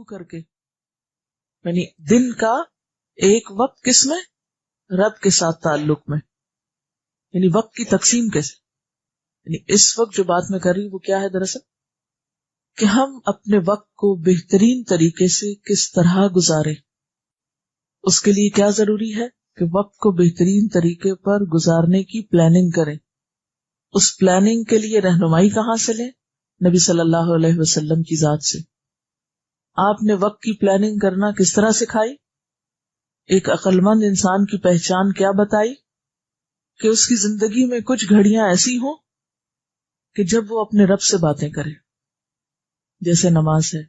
گفتگو کر کے، یعنی دن کا ایک وقت کس میں؟ رب کے ساتھ تعلق میں، یعنی وقت کی تقسیم کیسے؟ یعنی اس وقت جو بات میں کر رہی ہوں وہ کیا ہے دراصل کہ ہم اپنے وقت کو بہترین طریقے سے کس طرح گزاریں. اس کے لیے کیا ضروری ہے کہ وقت کو بہترین طریقے پر گزارنے کی پلاننگ کریں. اس پلاننگ کے لیے رہنمائی کہاں سے لیں؟ نبی صلی اللہ علیہ وسلم کی ذات سے. آپ نے وقت کی پلاننگ کرنا کس طرح سکھائی؟ ایک عقل مند انسان کی پہچان کیا بتائی؟ کہ اس کی زندگی میں کچھ گھڑیاں ایسی ہوں کہ جب وہ اپنے رب سے باتیں کرے، جیسے نماز ہے،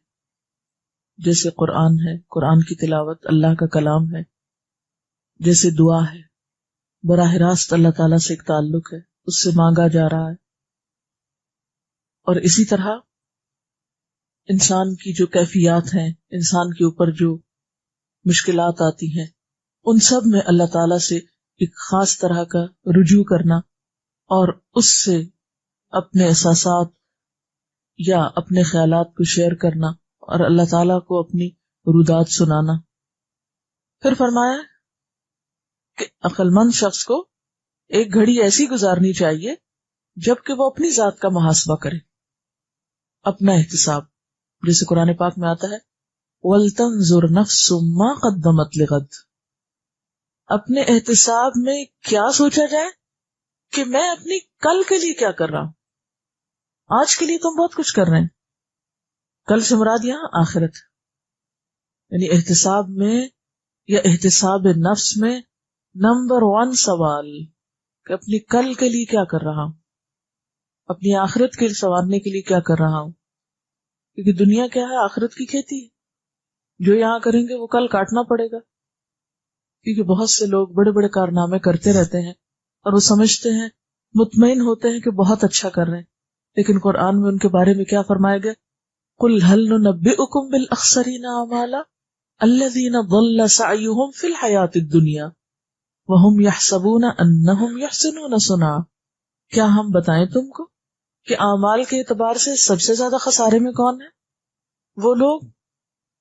جیسے قرآن ہے، قرآن کی تلاوت، اللہ کا کلام ہے، جیسے دعا ہے، براہ راست اللہ تعالیٰ سے ایک تعلق ہے، اس سے مانگا جا رہا ہے. اور اسی طرح انسان کی جو کیفیات ہیں، انسان کے اوپر جو مشکلات آتی ہیں، ان سب میں اللہ تعالیٰ سے ایک خاص طرح کا رجوع کرنا اور اس سے اپنے احساسات یا اپنے خیالات کو شیئر کرنا اور اللہ تعالیٰ کو اپنی رودات سنانا. پھر فرمایا کہ عقل مند شخص کو ایک گھڑی ایسی گزارنی چاہیے جبکہ وہ اپنی ذات کا محاسبہ کرے، اپنا احتساب، جیسے قرآن پاک میں آتا ہے وَلْتَنْظُرْ نَفْسٌ مَا قَدَّمَتْ لِغَدٍ. اپنے احتساب میں کیا سوچا جائے کہ میں اپنی کل کے لیے کیا کر رہا ہوں. آج کے لیے تم بہت کچھ کر رہے ہیں، کل سے مراد یہاں آخرت. یعنی احتساب میں یا احتساب نفس میں نمبر 1 سوال کہ اپنی کل کے لیے کیا کر رہا ہوں، اپنی آخرت کے سنوارنے کے لیے کیا کر رہا ہوں. کیونکہ دنیا کیا ہے؟ آخرت کی کھیتی ہے. جو یہاں کریں گے وہ کل کاٹنا پڑے گا. کیونکہ بہت سے لوگ بڑے بڑے کارنامے کرتے رہتے ہیں اور وہ سمجھتے ہیں، مطمئن ہوتے ہیں کہ بہت اچھا کر رہے ہیں، لیکن قرآن میں ان کے بارے میں کیا فرمایا گیا؟ قُلْ هَلْ نُنَبِّئُكُمْ بِالْأَخْسَرِينَ أَعْمَالًا الَّذِينَ ضَلَّ سَعْيُهُمْ فِي الْحَيَاةِ الدُّنْيَا وَهُمْ يَحْسَبُونَ أَنَّهُمْ يُحْسِنُونَ صُنْعًا. کیا ہم بتائیں تم کو کہ اعمال کے اعتبار سے سب سے زیادہ خسارے میں کون ہے؟ وہ لوگ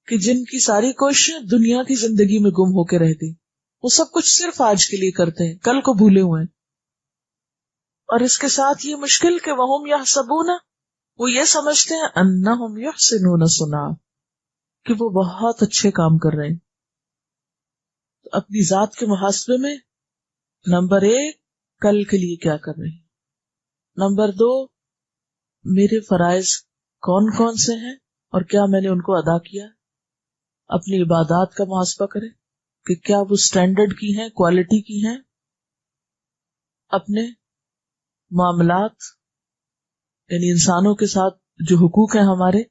کہ جن کی ساری کوششیں دنیا کی زندگی میں گم ہو کے رہتی، وہ سب کچھ صرف آج کے لیے کرتے ہیں، کل کو بھولے ہوئے ہیں. اور اس کے ساتھ یہ مشکل کہ وَهُمْ يَحْسَبُونَ، وہ یہ سمجھتے ہیں أَنَّهُمْ يُحْسِنُونَ صُنْعًا کہ وہ بہت اچھے کام کر رہے ہیں. تو اپنی ذات کے محاسبے میں نمبر 1 کل کے لیے کیا کر رہے ہیں، نمبر 2 میرے فرائض کون کون سے ہیں اور کیا میں نے ان کو ادا کیا. اپنی عبادات کا محاسبہ کریں کہ کیا وہ سٹینڈرڈ کی ہیں، کوالٹی کی ہیں. اپنے معاملات یعنی انسانوں کے ساتھ جو حقوق ہیں ہمارے،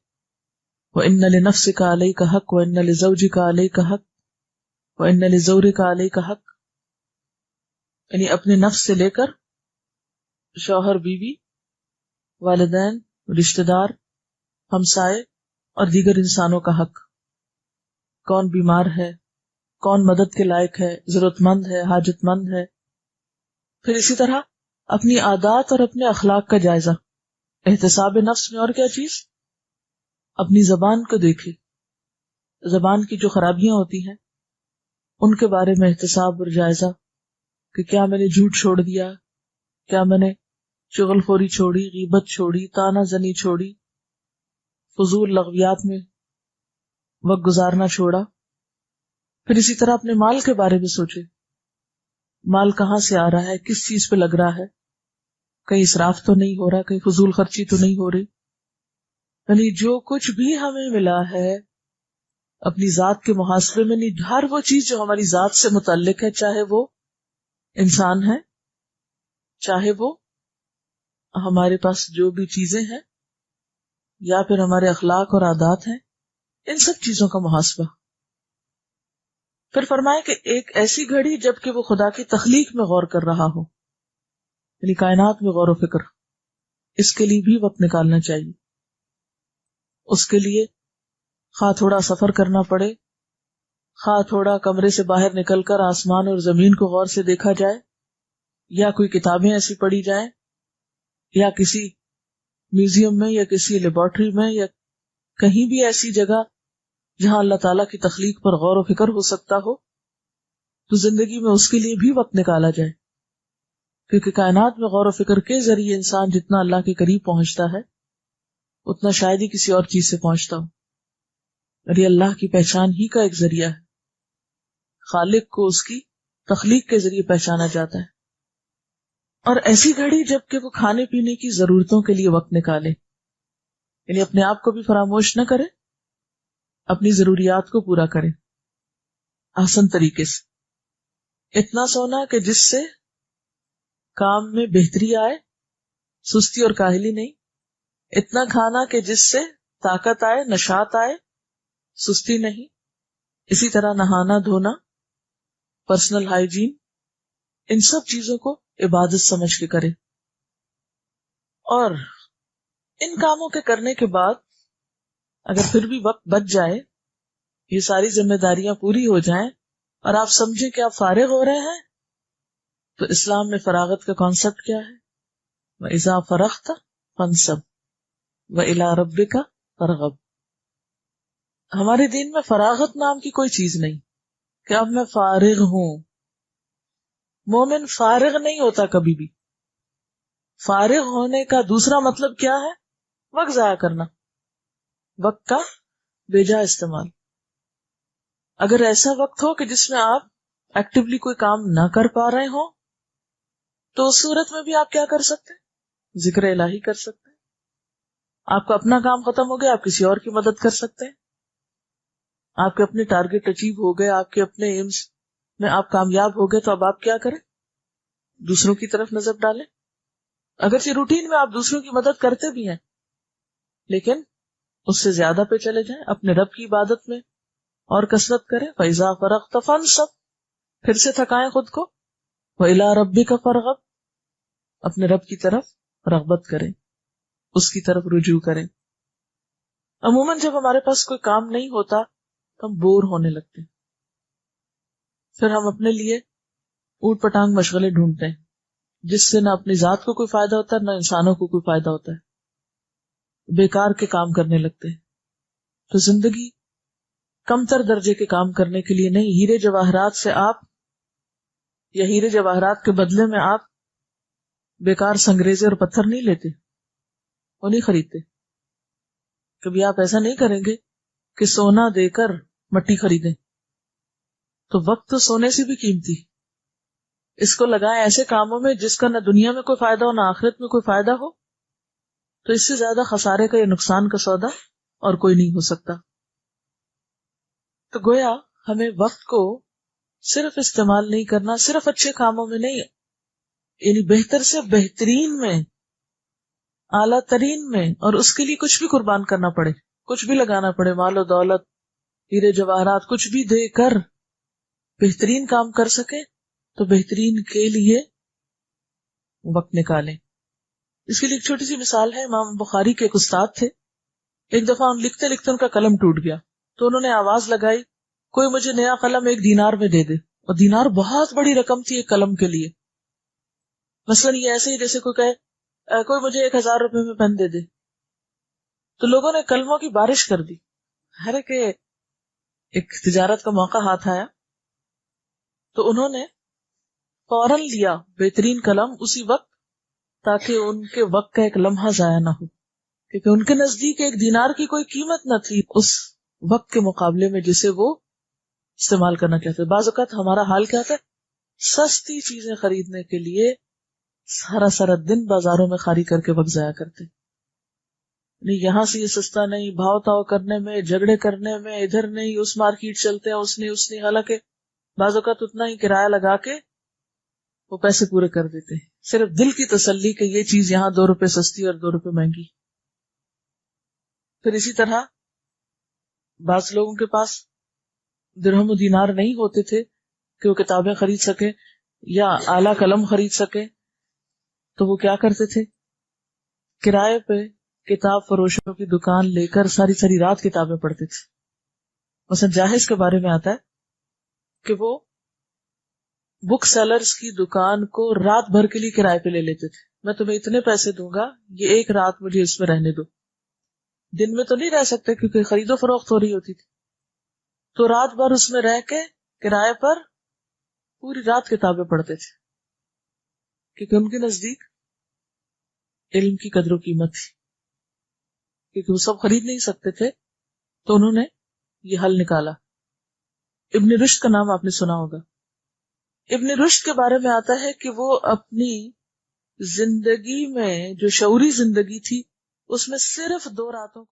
وَإِنَّ لِنَفْسِكَ عَلَيْكَ حَقٌّ وَإِنَّ لِزَوْجِكَ عَلَيْكَ حَقٌّ وَإِنَّ لِزَوْجِكَ عَلَيْكَ حَقٌّ. یعنی اپنے نفس سے لے کر شوہر، بیوی، والدین، رشتہ دار، ہمسائے اور دیگر انسانوں کا حق. کون بیمار ہے، کون مدد کے لائق ہے، ضرورت مند ہے، حاجت مند ہے. پھر اسی طرح اپنی عادات اور اپنے اخلاق کا جائزہ. احتساب نفس میں اور کیا چیز؟ اپنی زبان کو دیکھے، زبان کی جو خرابیاں ہوتی ہیں ان کے بارے میں احتساب اور جائزہ کہ کیا میں نے جھوٹ چھوڑ دیا، کیا میں نے چغل خوری چھوڑی، غیبت چھوڑی، طعنہ زنی چھوڑی، فضول لغویات میں وقت گزارنا چھوڑا. پھر اسی طرح اپنے مال کے بارے میں سوچے، مال کہاں سے آ رہا ہے، کس چیز پہ لگ رہا ہے، کہیں اسراف تو نہیں ہو رہا، کہیں فضول خرچی تو نہیں ہو رہی. یعنی جو کچھ بھی ہمیں ملا ہے اپنی ذات کے محاسبے میں نہیں، ہر وہ چیز جو ہماری ذات سے متعلق ہے، چاہے وہ انسان ہے، چاہے وہ ہمارے پاس جو بھی چیزیں ہیں یا پھر ہمارے اخلاق اور عادات ہیں، ان سب چیزوں کا محاسبہ. پھر فرمائے کہ ایک ایسی گھڑی جبکہ وہ خدا کی تخلیق میں غور کر رہا ہو، یعنی کائنات میں غور و فکر، اس کے لیے بھی وقت نکالنا چاہیے. اس کے لیے خواہ تھوڑا سفر کرنا پڑے، خواہ تھوڑا کمرے سے باہر نکل کر آسمان اور زمین کو غور سے دیکھا جائے، یا کوئی کتابیں ایسی پڑھی جائیں، یا کسی میوزیم میں یا کسی لیبارٹری میں یا کہیں بھی ایسی جگہ جہاں اللہ تعالیٰ کی تخلیق پر غور و فکر ہو سکتا ہو تو زندگی میں اس کے لیے بھی وقت نکالا جائے، کیونکہ کائنات میں غور و فکر کے ذریعے انسان جتنا اللہ کے قریب پہنچتا ہے اتنا شاید ہی کسی اور چیز سے پہنچتا ہو، اور یہ اللہ کی پہچان ہی کا ایک ذریعہ ہے۔ خالق کو اس کی تخلیق کے ذریعے پہچانا جاتا ہے۔ اور ایسی گھڑی جب کہ وہ کھانے پینے کی ضرورتوں کے لیے وقت نکالے، یعنی اپنے آپ کو بھی فراموش نہ کرے، اپنی ضروریات کو پورا کرے آسان طریقے سے۔ اتنا سونا کہ جس سے کام میں بہتری آئے، سستی اور کاہلی نہیں، اتنا کھانا کہ جس سے طاقت آئے، نشاط آئے، سستی نہیں، اسی طرح نہانا دھونا، پرسنل ہائیجین، ان سب چیزوں کو عبادت سمجھ کے کرے۔ اور ان کاموں کے کرنے کے بعد اگر پھر بھی وقت بچ جائے، یہ ساری ذمہ داریاں پوری ہو جائیں اور آپ سمجھیں کہ آپ فارغ ہو رہے ہیں، تو اسلام میں فراغت کا کانسیپٹ کیا ہے؟ وَإِذَا فَرَغْتَ فَانْصَبْ وَإِلَىٰ رَبِّكَ فَارْغَب۔ ہمارے دین میں فراغت نام کی کوئی چیز نہیں کہ اب میں فارغ ہوں۔ مومن فارغ نہیں ہوتا کبھی بھی۔ فارغ ہونے کا دوسرا مطلب کیا ہے؟ وقت ضائع کرنا، وقت کا بیجا استعمال۔ اگر ایسا وقت ہو کہ جس میں آپ ایکٹیولی کوئی کام نہ کر پا رہے ہوں تو اس صورت میں بھی آپ کیا کر سکتے ہیں؟ ذکر الہی کر سکتے ہیں۔ آپ کا اپنا کام ختم ہو گیا، آپ کسی اور کی مدد کر سکتے ہیں۔ آپ کے اپنے ٹارگٹ اچیو ہو گئے، آپ کے اپنے ایمز میں آپ کامیاب ہو گئے، تو اب آپ کیا کریں؟ دوسروں کی طرف نظر ڈالیں۔ اگرچہ روٹین میں آپ دوسروں کی مدد کرتے بھی ہیں، لیکن اس سے زیادہ پہ چلے جائیں، اپنے رب کی عبادت میں اور کثرت کریں۔ فَإِذَا فَرَغْتَ فَانْصَبْ، پھر سے تھکائیں خود کو۔ وَإِلَىٰ رَبِّكَ فَارْغَب، اپنے رب کی طرف رغبت کریں، اس کی طرف رجوع کریں۔ عموماً جب ہمارے پاس کوئی کام نہیں ہوتا تو ہم بور ہونے لگتے ہیں، پھر ہم اپنے لیے اوٹ پٹانگ مشغلے ڈھونڈتے ہیں جس سے نہ اپنی ذات کو کوئی فائدہ ہوتا ہے، نہ انسانوں کو کوئی فائدہ ہوتا ہے، بیکار کے کام کرنے لگتے ہیں۔ تو زندگی کم تر درجے کے کام کرنے کے لیے نہیں، ہیرے جواہرات سے آپ یا ہیرے جواہرات کے بدلے میں آپ بیکار سنگریزے اور پتھر نہیں لیتے، وہ نہیں خریدتے۔ کبھی آپ ایسا نہیں کریں گے کہ سونا دے کر مٹی خریدیں، تو وقت تو سونے سے بھی قیمتی، اس کو لگائیں ایسے کاموں میں جس کا نہ دنیا میں کوئی فائدہ ہو نہ آخرت میں کوئی فائدہ ہو، تو اس سے زیادہ خسارے کا یا نقصان کا سودا اور کوئی نہیں ہو سکتا۔ تو گویا ہمیں وقت کو صرف استعمال نہیں کرنا، صرف اچھے کاموں میں نہیں، یعنی بہتر سے بہترین میں، اعلیٰ ترین میں، اور اس کے لیے کچھ بھی قربان کرنا پڑے، کچھ بھی لگانا پڑے، مال و دولت، ہیرے جواہرات، کچھ بھی دے کر بہترین کام کر سکے تو بہترین کے لیے وقت نکالیں۔ اس کے لیے ایک چھوٹی سی مثال ہے۔ امام بخاری کے ایک استاد تھے، ایک دفعہ ان لکھتے لکھتے ان کا قلم ٹوٹ گیا، تو انہوں نے آواز لگائی، کوئی مجھے نیا قلم 1 دینار میں دے دے۔ اور دینار بہت بڑی رقم تھی ایک قلم کے لیے۔ مثلا یہ ایسے ہی جیسے کوئی کہے کوئی مجھے 1000 روپے میں پین دے دے، تو لوگوں نے قلموں کی بارش کر دی۔ ہر ایک تجارت کا موقع ہاتھ آیا تو انہوں نے فوراً لیا بہترین قلم اسی وقت، تاکہ ان کے وقت کا ایک لمحہ ضائع نہ ہو، کیونکہ ان کے نزدیک 1 دینار کی کوئی قیمت نہ تھی اس وقت کے مقابلے میں جسے وہ استعمال کرنا چاہتے۔ بعض اوقات ہمارا حال کیا تھا، سستی چیزیں خریدنے کے لیے سارا دن بازاروں میں خالی کر کے وقت ضائع کرتے، نہیں یہاں سے یہ سستا نہیں، بھاؤ تاؤ کرنے میں، جھگڑے کرنے میں، ادھر نہیں، اس مارکیٹ چلتے ہیں، اس نے حالانکہ بعض اوقات اتنا ہی کرایہ لگا کے وہ پیسے پورے کر دیتے ہیں، صرف دل کی تسلی کہ یہ چیز یہاں 2 روپے سستی اور 2 روپے مہنگی۔ پھر اسی طرح بعض لوگوں کے پاس درہم و دینار نہیں ہوتے تھے کہ وہ کتابیں خرید سکیں یا اعلیٰ قلم خرید سکیں، تو وہ کیا کرتے تھے، کرائے پہ کتاب فروشوں کی دکان لے کر ساری رات کتابیں پڑھتے تھے۔ مثلا جاہز کے بارے میں آتا ہے کہ وہ بک سیلرز کی دکان کو رات بھر کے لیے کرائے پہ لے لیتے تھے، میں تمہیں اتنے پیسے دوں گا، یہ 1 رات مجھے اس میں رہنے دو۔ دن میں تو نہیں رہ سکتے کیونکہ خرید و فروخت ہو رہی ہوتی تھی، تو رات بھر اس میں رہ کے کرائے پر پوری رات کتابیں پڑھتے تھے، کیونکہ ان کے نزدیک علم کی قدر و قیمت تھی، کیونکہ وہ سب خرید نہیں سکتے تھے، تو انہوں نے یہ حل نکالا۔ ابن رشد کا نام آپ نے سنا ہوگا۔ ابن رشد کے بارے میں آتا ہے کہ وہ اپنی زندگی میں جو شعوری زندگی تھی اس میں صرف 2 راتوں